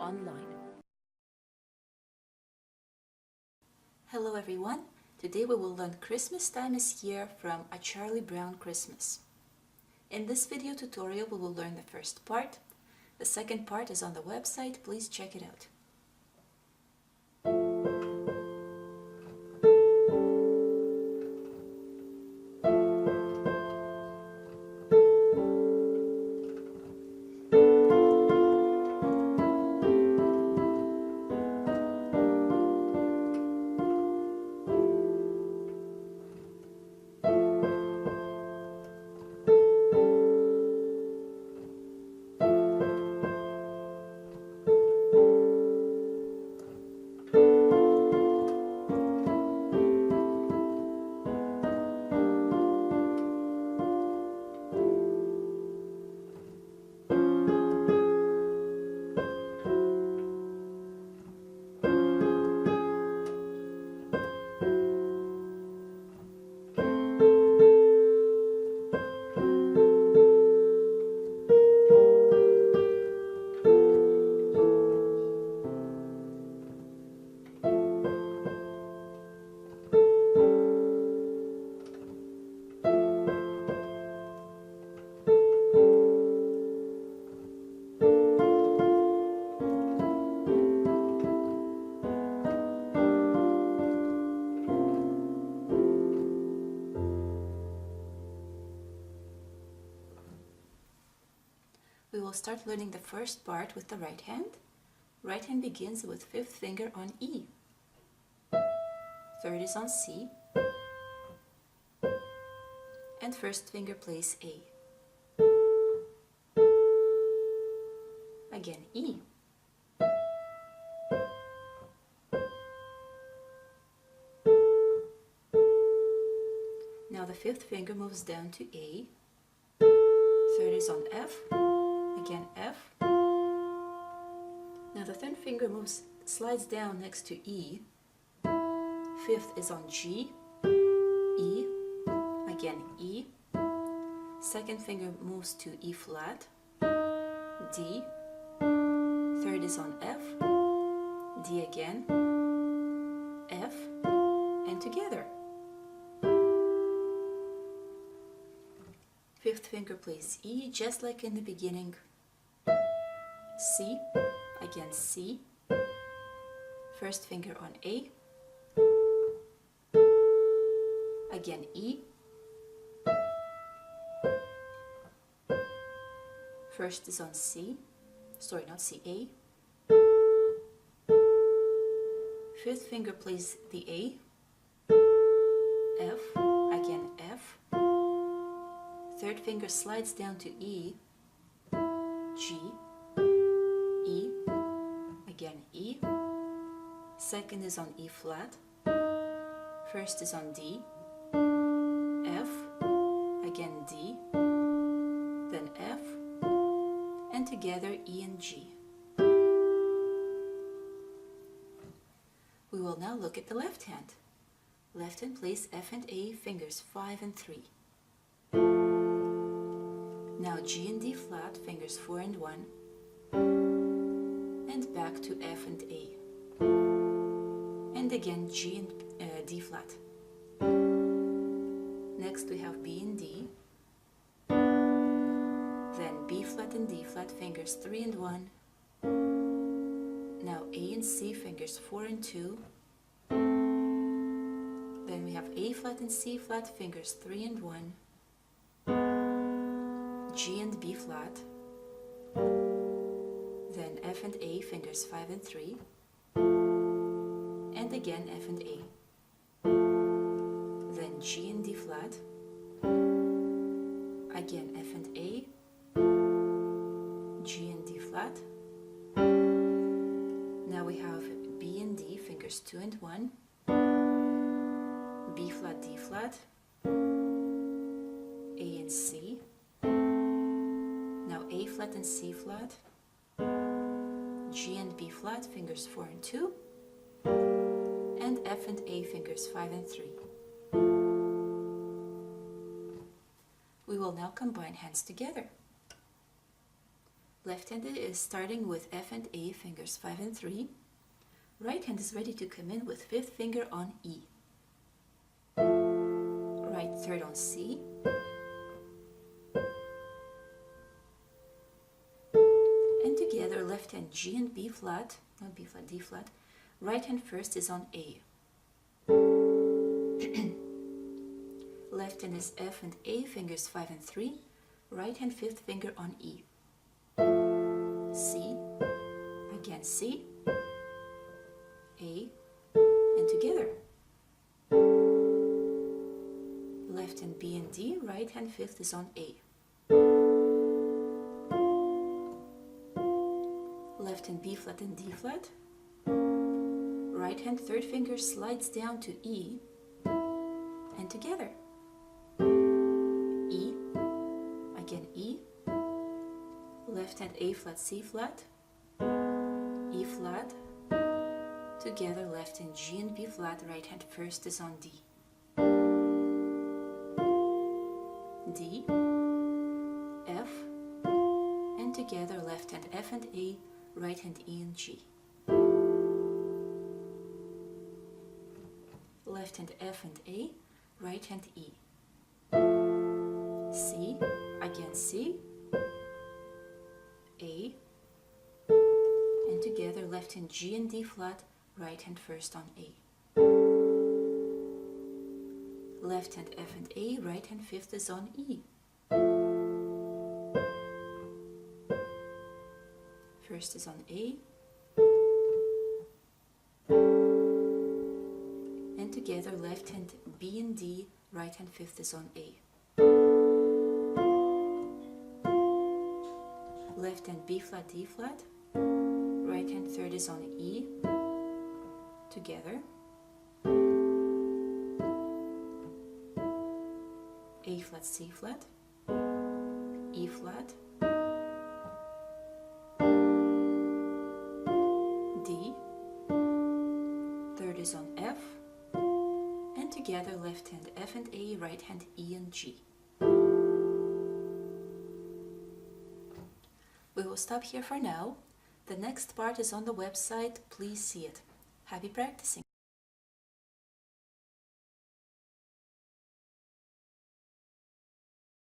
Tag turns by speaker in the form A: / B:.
A: EasyPianoOnline. Hello everyone! Today we will learn Christmas Time is Here from A Charlie Brown Christmas. In this video tutorial we will learn the first part. The second part is on the website, please check it out. We will start learning the first part with the right hand. Right hand begins with fifth finger on E. Third is on C. And first finger plays A. Again E. Now the fifth finger moves down to A. Third is on F. Again F. Now the third finger slides down next to E. Fifth is on G. E. Again E. Second finger moves to E flat. D. Third is on F. D again. F. And together. Fifth finger plays E just like in the beginning. C, again C, first finger on A, again E, first is on C, sorry not C, A, fifth finger plays the A, F, again F, third finger slides down to E, G, E, again E, second is on E flat, first is on D, F, again D, then F, and together E and G. We will now look at the left hand. Left hand plays F and A fingers 5 and 3. Now G and D flat fingers 4 and 1. And back to F and A, and again G and D flat. Next we have B and D, then B flat and D flat fingers 3 and 1. Now A and C fingers 4 and 2. Then we have A flat and C flat fingers 3 and 1. G and B flat. Then F and A fingers 5 and 3, and again F and A. Then G and D flat, again F and A, G and D flat. Now we have B and D fingers 2 and 1, B flat, D flat, A and C. Now A flat and C flat, G and B flat fingers 4 and 2, and F and A fingers 5 and 3. We will now combine hands together. Left-handed is starting with F and A, fingers 5 and 3. Right hand is ready to come in with 5th finger on E. Right third on C. And together left hand G and B flat, not B flat, D flat. Right hand first is on A. Left hand is F and A, fingers 5 and 3. Right hand 5th finger on E. C, again C, A, and together. Left hand B and D, right hand 5th is on A. Left hand B flat and D flat. Right hand 3rd finger slides down to E, and together. E, again E. Left hand A flat, C flat, E flat, together left hand G and B flat, right hand first is on D. D, F, and together left hand F and A, right hand E and G. Left hand F and A, right hand E. C, again C, A, and together left hand G and D flat, right hand first on A. Left hand F and A, right hand 5th is on E. First is on A, and together left hand B and D, right hand 5th is on A. Left hand B flat, D flat, right hand 3rd is on E, together. A flat, C flat, E flat, D, 3rd is on F, and together left hand F and A, right hand E and G. We will stop here for now. The next part is on the website. Please see it. Happy practicing!